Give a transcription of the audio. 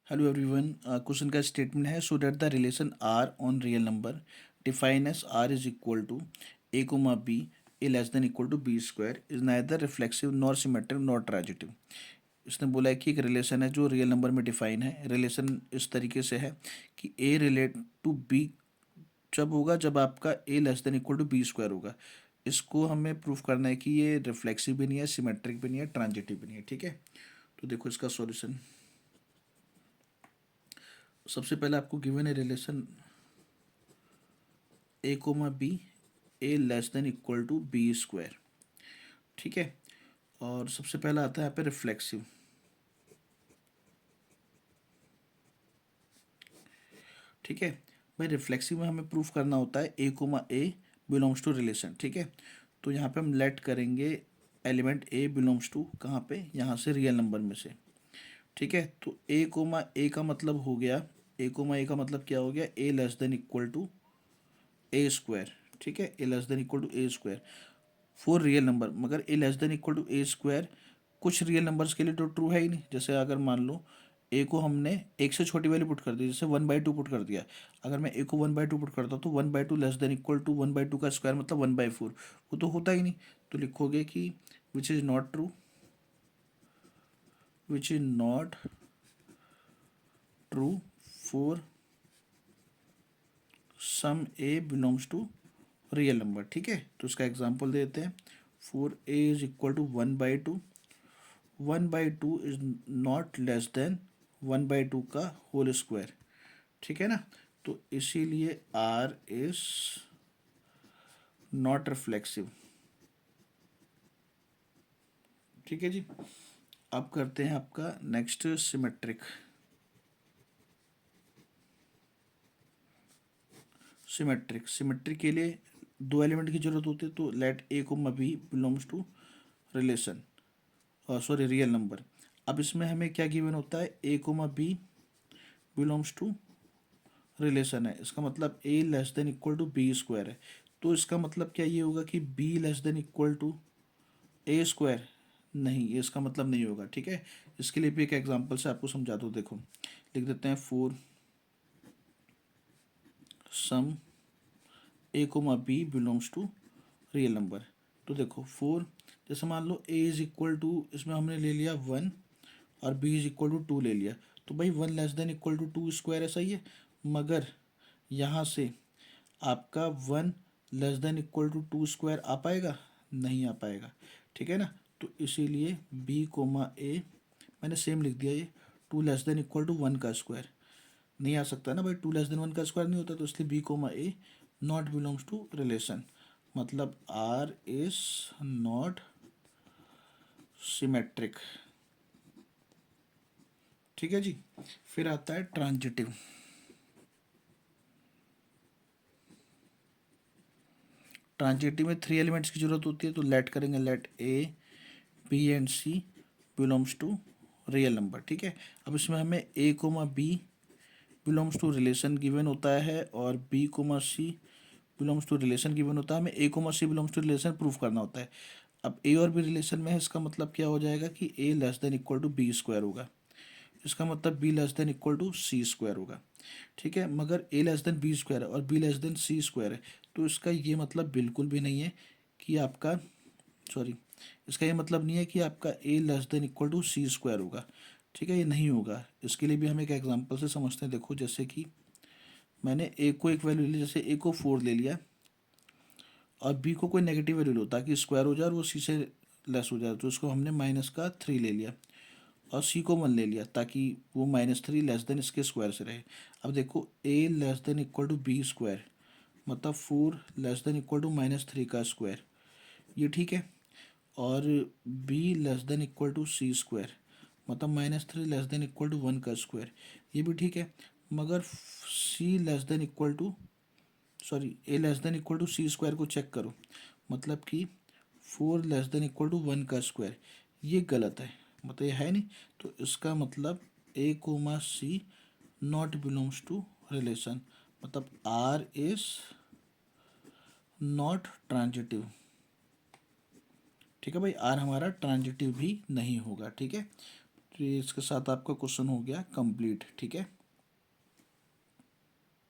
Hello everyone. Question का statement है so that the relation R on real number define as R is equal to a comma b a less than equal to B square is neither reflexive nor symmetric nor transitive. इसने बोला है कि एक relation है जो real number में define है। Relation इस तरीके से है कि ए रिलेट टू बी जब होगा जब आपका A less than equal to B square होगा। इसको हमें प्रूफ करना है कि ये रिफ्लेक्सिव भी नहीं है, सिमेट्रिक भी नहीं है, ट्रांजिटिव भी नहीं है। ठीक है, तो देखो इसका सॉल्यूशन। सबसे पहले आपको गिवन है relation a comma b a less than equal to B square. ठीक है, और सबसे पहला आता है यहाँ पे रिफ्लेक्सिव। ठीक है भाई, रिफ्लेक्सिव में हमें प्रूफ करना होता है A comma A belongs to relation. ठीक है, तो यहाँ पे हम लेट करेंगे एलिमेंट ए बिलोंग्स टू कहाँ पे, यहाँ से रियल नंबर में से। ठीक है, तो ए कोमा ए का मतलब हो गया, ए कोमा ए का मतलब क्या हो गया, A less than equal to A square. ठीक है, A less than equal to A square for real number. मगर A less than equal to A square कुछ रियल नंबर्स के लिए तो ट्रू है ही नहीं। जैसे अगर मान लो ए को हमने एक से छोटी वैल्यू पुट कर दी, जैसे 1/2 पुट कर दिया। अगर मैं ए को 1/2 पुट करता तो 1/2 लेस देन इक्वल टू 1/2 का स्क्वायर मतलब 1/4, वो तो होता ही नहीं। तो लिखोगे कि which is not true, which is not true for some a belongs to real number. ठीक है, तो इसका एग्जांपल देते हैं। For a is equal to 1/2, 1/2 is not less than 1/2 का होल स्क्वायर। ठीक है ना, तो इसीलिए आर इज नॉट रिफ्लेक्सिव। ठीक है जी, अब करते हैं आपका नेक्स्ट सिमेट्रिक। सिमेट्रिक के लिए दो एलिमेंट की जरूरत होती है, तो लेट ए को B belongs to relation, sorry real number. अब इसमें हमें क्या गिवन होता है, A comma B belongs to relation है। इसका मतलब A less than equal to B square है। तो इसका मतलब क्या ये होगा कि B less than equal to A square? नहीं, ये इसका मतलब नहीं होगा। ठीक है, इसके लिए भी एक एग्जांपल से आपको समझा दो। देखो लिख देते हैं, for some a comma B belongs to real number. तो देखो फोर, जैसे मान लो ए इज इक्वल टू, इसमें हमने ले लिया 1 और बी इज इक्वल टू 2 ले लिया। तो भाई 1 less than equal to 2 square है, सही है। मगर यहाँ से आपका 1 less than equal to 2 square आ पाएगा? नहीं आ पाएगा। ठीक है ना, तो इसीलिए बी कोमा ए मैंने सेम लिख दिया। ये 2 लेस देन इक्वल टू 1 का स्क्वायर नहीं आ सकता ना भाई, 2 लेस देन 1 का स्क्वायर नहीं होता। तो इसलिए b comma a not belongs to relation, मतलब आर इज नॉट सिमेट्रिक। ठीक है जी, फिर आता है ट्रांजिटिव। ट्रांजिटिव में 3 एलिमेंट्स की जरूरत होती है, तो लेट करेंगे let A B and C belongs to real number. ठीक है, अब इसमें हमें A comma B belongs to relation given होता है और B comma C belongs to relation given होता है। हमें A comma C belongs to relation proof करना होता है। अब ए और बी रिलेशन में है, इसका मतलब क्या हो जाएगा कि A less than equal to B square होगा। इसका मतलब B less than equal to C square होगा। ठीक है, मगर A less than B square है और B less than C square है, तो इसका ये मतलब बिल्कुल भी नहीं है कि आपका, सॉरी, इसका ये मतलब नहीं है कि आपका A less than equal to C square होगा। ठीक है, ये नहीं होगा। इसके लिए भी हम एक एग्जांपल से समझते हैं। देखो जैसे कि मैंने ए को एक वैल्यू ली, जैसे ए को 4 ले लिया और बी को कोई नेगेटिव वैल्यू लो ताकि स्क्वायर हो जाए और वो सी से लेस हो जाए, तो इसको हमने -3 ले लिया और सी को 1 ले लिया ताकि वो -3 लेस देन इसके स्क्वायर से रहे। अब देखो A less than equal to B square मतलब 4 लेस देन इक्वल टू -3 का स्क्वायर, ये ठीक है। और B less than equal to C square मतलब -3 लेस देन इक्वल टू 1 का स्क्वायर, ये भी ठीक है। मगर C less than equal to, sorry, A less than equal to C square को चेक करो, मतलब कि 4 लेस देन इक्वल टू 1 का स्क्वायर, ये गलत है, मतलब ये है नहीं। तो इसका मतलब A comma C not belongs to relation, मतलब आर इज नॉट ट्रांजिटिव। ठीक है भाई, आर हमारा ट्रांजिटिव भी नहीं होगा। ठीक है, तो ये इसके साथ आपका क्वेश्चन हो गया कंप्लीट। ठीक है।